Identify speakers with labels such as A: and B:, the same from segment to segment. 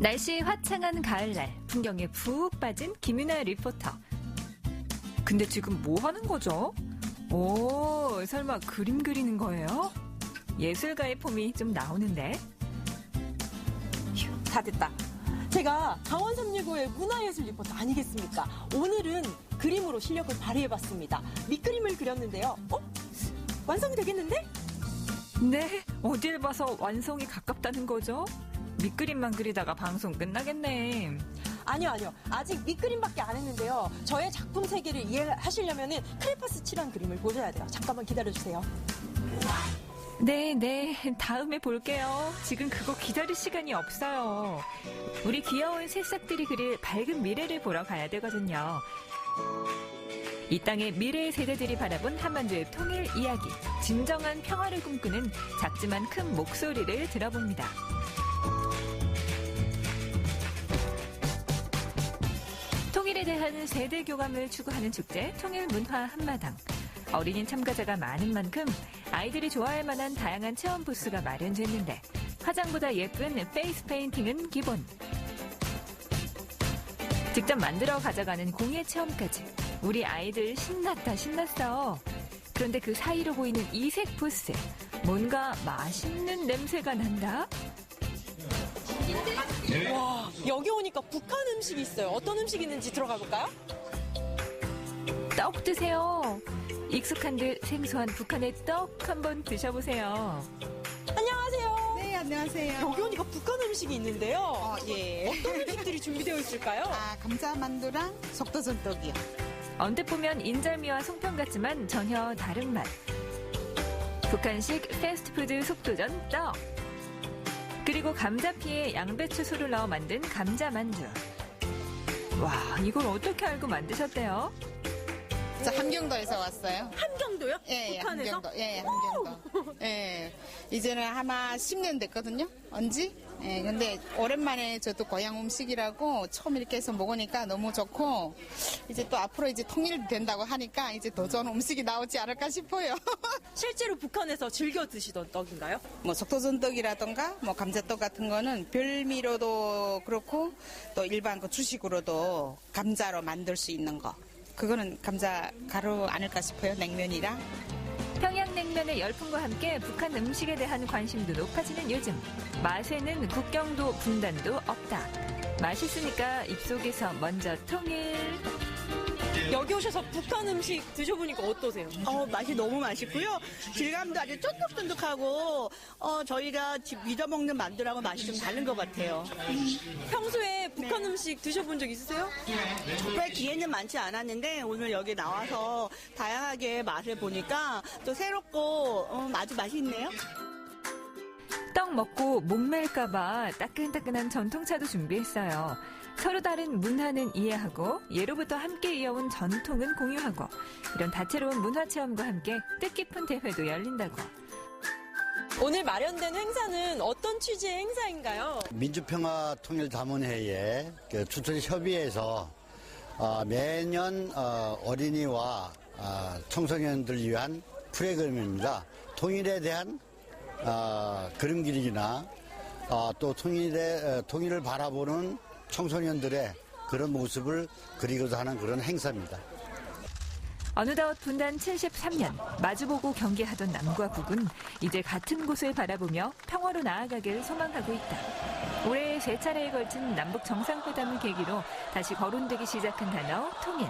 A: 날씨 화창한 가을날 풍경에 푹 빠진 김윤아 리포터. 근데 지금 뭐 하는 거죠? 오, 설마 그림 그리는 거예요? 예술가의 폼이 좀 나오는데.
B: 휴, 다 됐다. 제가 강원 365의 문화예술 리포터 아니겠습니까? 오늘은 그림으로 실력을 발휘해봤습니다. 밑그림을 그렸는데요. 완성이 되겠는데?
A: 네, 어딜 봐서 완성이 가깝다는 거죠? 밑그림만 그리다가 방송 끝나겠네.
B: 아니요. 아직 밑그림밖에 안 했는데요. 저의 작품 세계를 이해하시려면 크레파스 칠한 그림을 보셔야 돼요. 잠깐만 기다려주세요.
A: 네, 다음에 볼게요. 지금 그거 기다릴 시간이 없어요. 우리 귀여운 새싹들이 그릴 밝은 미래를 보러 가야 되거든요. 이 땅의 미래의 세대들이 바라본 한반도의 통일 이야기, 진정한 평화를 꿈꾸는 작지만 큰 목소리를 들어봅니다. 통일에 대한 세대 교감을 추구하는 축제 통일문화 한마당. 어린이 참가자가 많은 만큼 아이들이 좋아할 만한 다양한 체험 부스가 마련됐는데 화장보다 예쁜 페이스 페인팅은 기본. 직접 만들어 가져가는 공예 체험까지. 우리 아이들 신났어. 그런데 그 사이로 보이는 이색 부스. 뭔가 맛있는 냄새가 난다?
B: 와, 여기 오니까 북한 음식이 있어요. 어떤 음식이 있는지 들어가 볼까요?
A: 떡 드세요. 익숙한 듯 생소한 북한의 떡 한번 드셔보세요.
B: 안녕하세요.
C: 네, 안녕하세요.
B: 여기 오니까 북한 음식이 있는데요.
C: 예.
B: 어떤 음식들이 준비되어 있을까요?
C: 감자만두랑 속도전떡이요.
A: 언뜻 보면 인절미와 송편 같지만 전혀 다른 맛. 북한식 패스트푸드 속도전 떡. 그리고 감자피에 양배추소를 넣어 만든 감자만두. 와, 이걸 어떻게 알고 만드셨대요?
C: 저 함경도에서 왔어요.
B: 함경도요?
C: 예,
B: 북한에서?
C: 함경도. 예, 함경도. 예. 이제는 아마 10년 됐거든요. 언지? 예, 근데 오랜만에 저도 고향 음식이라고 처음 이렇게 해서 먹으니까 너무 좋고, 이제 또 앞으로 이제 통일된다고 하니까 이제 더 좋은 음식이 나오지 않을까 싶어요.
B: 실제로 북한에서 즐겨 드시던 떡인가요?
C: 뭐 속도전떡이라던가 뭐 감자떡 같은 거는 별미로도 그렇고 또 일반 그 주식으로도 감자로 만들 수 있는 거. 그거는 감자 가루 아닐까 싶어요. 냉면이랑.
A: 평양냉면의 열풍과 함께 북한 음식에 대한 관심도 높아지는 요즘. 맛에는 국경도 분단도 없다. 맛있으니까 입속에서 먼저 통일.
B: 여기 오셔서 북한 음식 드셔보니까 어떠세요?
D: 맛이 너무 맛있고요. 질감도 아주 쫀득쫀득하고, 저희가 집 믿어먹는 만두라고 맛이 좀 다른 것 같아요.
B: 평소에 북한 음식 드셔본 적 있으세요?
D: 정말 기회는 많지 않았는데, 오늘 여기 나와서 다양하게 맛을 보니까 또 새롭고, 아주 맛있네요.
A: 떡 먹고 목맬까봐 따끈따끈한 전통차도 준비했어요. 서로 다른 문화는 이해하고 예로부터 함께 이어온 전통은 공유하고 이런 다채로운 문화체험과 함께 뜻깊은 대회도 열린다고.
B: 오늘 마련된 행사는 어떤 취지의 행사인가요?
E: 민주평화통일자문회의 추천협의회에서 매년 어린이와 청소년들 위한 프로그램입니다. 통일에 대한 그림 그리기나 또 통일을 바라보는 청소년들의 그런 모습을 그리고자 하는 그런 행사입니다.
A: 어느덧 분단 73년 마주보고 경계하던 남과 북은 이제 같은 곳을 바라보며 평화로 나아가길 소망하고 있다. 올해 세 차례에 걸친 남북 정상회담을 계기로 다시 거론되기 시작한 단어 통일.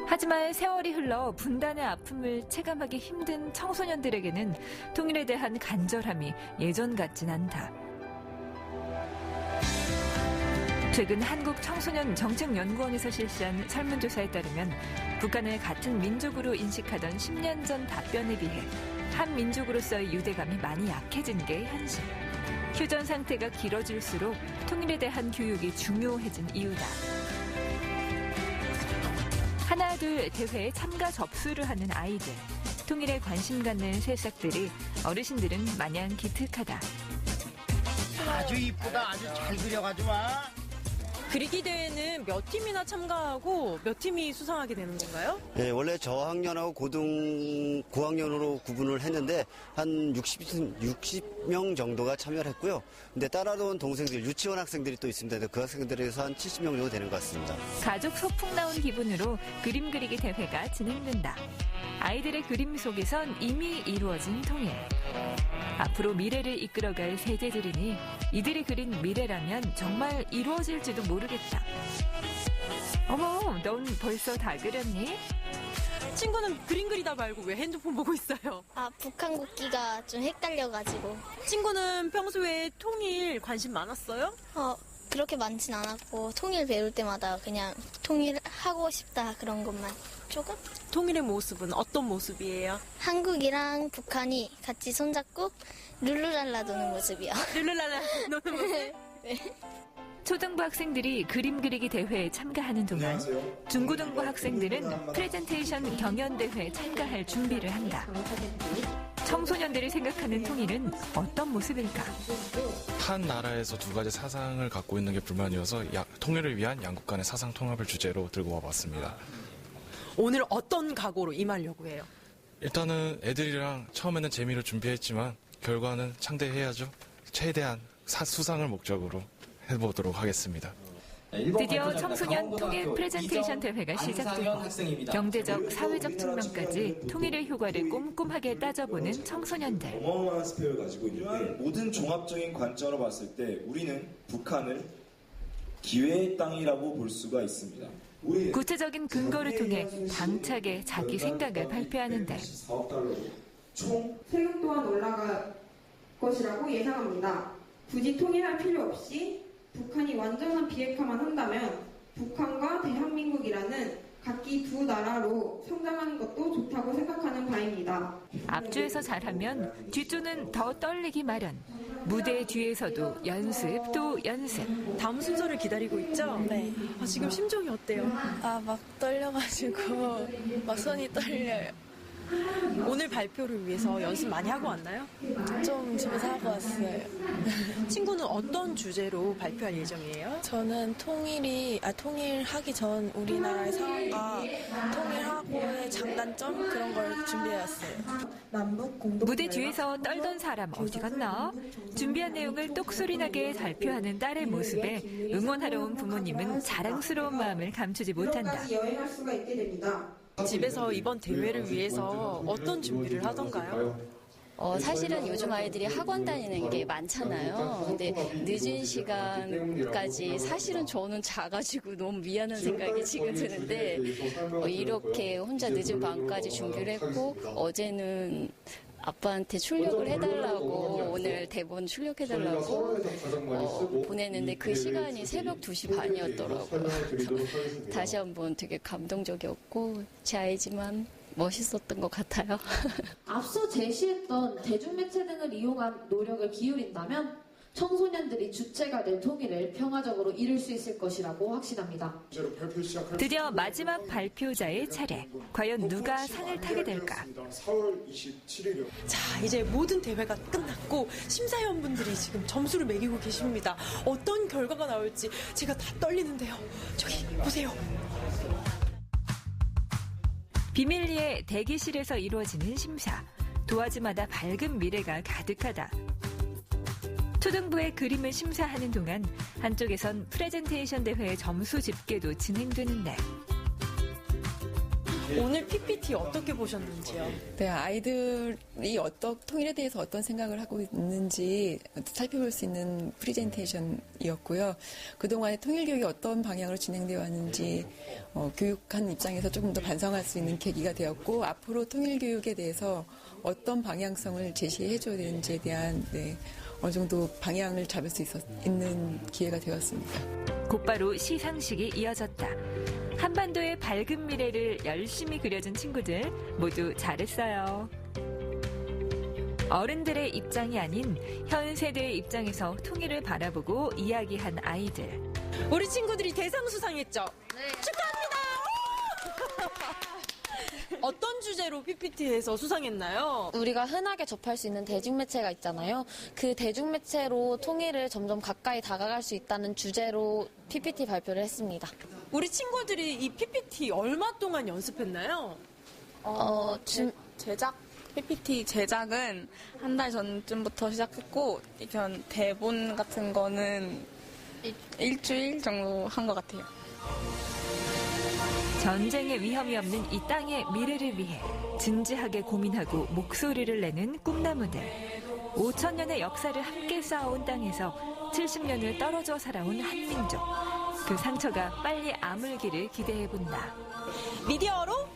A: 하지만 세월이 흘러 분단의 아픔을 체감하기 힘든 청소년들에게는 통일에 대한 간절함이 예전 같진 않다. 최근 한국청소년정책연구원에서 실시한 설문조사에 따르면 북한을 같은 민족으로 인식하던 10년 전 답변에 비해 한 민족으로서의 유대감이 많이 약해진 게 현실. 휴전 상태가 길어질수록 통일에 대한 교육이 중요해진 이유다. 하나둘 대회에 참가 접수를 하는 아이들. 통일에 관심 갖는 새싹들이 어르신들은 마냥 기특하다.
F: 아주 이쁘다. 아주 잘 그려가지고 와.
B: 그리기 대회는 몇 팀이나 참가하고 몇 팀이 수상하게 되는 건가요?
G: 네, 원래 저학년하고 고학년으로 구분을 했는데 한 60 60명 정도가 참여를 했고요. 근데 따라온 동생들, 유치원 학생들이 또 있습니다. 그 학생들에서 한 70명 정도 되는 것 같습니다.
A: 가족 소풍 나온 기분으로 그림 그리기 대회가 진행된다. 아이들의 그림 속에선 이미 이루어진 통일. 앞으로 미래를 이끌어갈 세대들이니 이들이 그린 미래라면 정말 이루어질지도 모르겠다. 어머, 넌 벌써 다 그렸니?
B: 친구는 그림 그리다 말고 왜 핸드폰 보고 있어요?
H: 아, 북한 국기가 좀 헷갈려가지고.
B: 친구는 평소에 통일 관심 많았어요?
H: 그렇게 많진 않았고, 통일 배울 때마다 그냥 통일하고 싶다 그런 것만 조금?
B: 통일의 모습은 어떤 모습이에요?
H: 한국이랑 북한이 같이 손잡고 룰루랄라 도는 모습이요.
B: 룰루랄라 노는 모습?
H: 네.
A: 초등부 학생들이 그림 그리기 대회에 참가하는 동안 중고등부 학생들은 프레젠테이션 경연대회에 참가할 준비를 한다. 청소년들이 생각하는 통일은 어떤 모습일까?
I: 한 나라에서 두 가지 사상을 갖고 있는 게 불만이어서 통일을 위한 양국 간의 사상 통합을 주제로 들고 와봤습니다.
B: 오늘 어떤 각오로 임하려고 해요?
I: 일단은 애들이랑 처음에는 재미를 준비했지만 결과는 창대해야죠. 최대한 수상을 목적으로 해보도록 하겠습니다.
A: 드디어 청소년 통일 프레젠테이션 대회가 시작되고 경제적, 사회적 측면까지 통일의 효과를 꼼꼼하게 따져보는 청소년들.
J: 어마어마한 스펙을 가지고 있는데 모든 종합적인 관점으로 봤을 때 우리는 북한을 기회의 땅이라고 볼 수가 있습니다.
A: 구체적인 근거를 통해 당차게 자기 생각을 발표하는데
K: 세금 또한 올라갈 것이라고 예상합니다. 굳이 통일할 필요 없이 북한이 완전한 비핵화만 한다면 북한과 대한민국이라는 각기 두 나라로 성장하는 것도 좋다고 생각하는 바입니다.
A: 앞주에서 잘하면 뒷주는 더 떨리기 마련. 무대 뒤에서도 연습 또 연습.
B: 다음 순서를 기다리고 있죠?
L: 네.
B: 지금 심정이 어때요?
L: 막 떨려가지고 막 손이 떨려요.
B: 오늘 발표를 위해서 연습 많이 하고 왔나요?
L: 좀 하고 왔어요.
B: 친구는 어떤 주제로 발표할 예정이에요?
L: 저는 통일하기 전 우리나라의 상황과 통일하고의 장단점 그런 걸 준비해왔어요.
A: 무대 뒤에서 떨던 사람 어디 갔나? 준비한 내용을 똑소리나게 발표하는 딸의 모습에 응원하러 온 부모님은 자랑스러운 마음을 감추지 못한다.
K: 여행할 수가 있게 됩니다.
B: 집에서 이번 대회를 위해서 어떤 준비를 하던가요?
M: 사실은 요즘 아이들이 학원 다니는 게 많잖아요. 근데 늦은 시간까지 사실은 저는 자가지고 너무 미안한 생각이 지금 드는데 이렇게 혼자 늦은 밤까지 준비를 했고 어제는 아빠한테 출력을 해달라고 오늘 대본 출력해달라고 보냈는데 그 시간이 새벽 2시 반이었더라고요. 다시 한번 되게 감동적이었고 제 아이지만 멋있었던 것 같아요.
N: 앞서 제시했던 대중매체 등을 이용한 노력을 기울인다면 청소년들이 주체가 된 통일을 평화적으로 이룰 수 있을 것이라고 확신합니다.
A: 드디어 마지막 발표자의 차례. 과연 누가 상을 타게 될까?
J: 4월 27일이요.
B: 자, 이제 모든 대회가 끝났고 심사위원분들이 지금 점수를 매기고 계십니다. 어떤 결과가 나올지 제가 다 떨리는데요. 저기 보세요.
A: 비밀리에 대기실에서 이루어지는 심사. 도화지마다 밝은 미래가 가득하다. 초등부의 그림을 심사하는 동안 한쪽에선 프레젠테이션 대회 점수 집계도 진행되는데
B: 오늘 PPT 어떻게 보셨는지요?
O: 네, 아이들이 통일에 대해서 어떤 생각을 하고 있는지 살펴볼 수 있는 프레젠테이션이었고요. 그동안에 통일교육이 어떤 방향으로 진행되어 왔는지 교육하는 입장에서 조금 더 반성할 수 있는 계기가 되었고 앞으로 통일교육에 대해서 어떤 방향성을 제시해줘야 되는지에 대한 어느 정도 방향을 잡을 수 있는 기회가 되었습니다.
A: 곧바로 시상식이 이어졌다. 한반도의 밝은 미래를 열심히 그려준 친구들 모두 잘했어요. 어른들의 입장이 아닌 현 세대의 입장에서 통일을 바라보고 이야기한 아이들.
B: 우리 친구들이 대상 수상했죠?
H: 네.
B: 축하합니다. 어떤 주제로 PPT에서 수상했나요?
P: 우리가 흔하게 접할 수 있는 대중매체가 있잖아요. 그 대중매체로 통일을 점점 가까이 다가갈 수 있다는 주제로 PPT 발표를 했습니다.
B: 우리 친구들이 이 PPT 얼마 동안 연습했나요?
P: 제작
L: PPT 제작은 한 달 전쯤부터 시작했고, 이런 대본 같은 거는 일주일 정도 한 것 같아요.
A: 전쟁의 위험이 없는 이 땅의 미래를 위해 진지하게 고민하고 목소리를 내는 꿈나무들. 5,000년의 역사를 함께 쌓아온 땅에서 70년을 떨어져 살아온 한민족. 그 상처가 빨리 아물기를 기대해본다.
B: 미디어로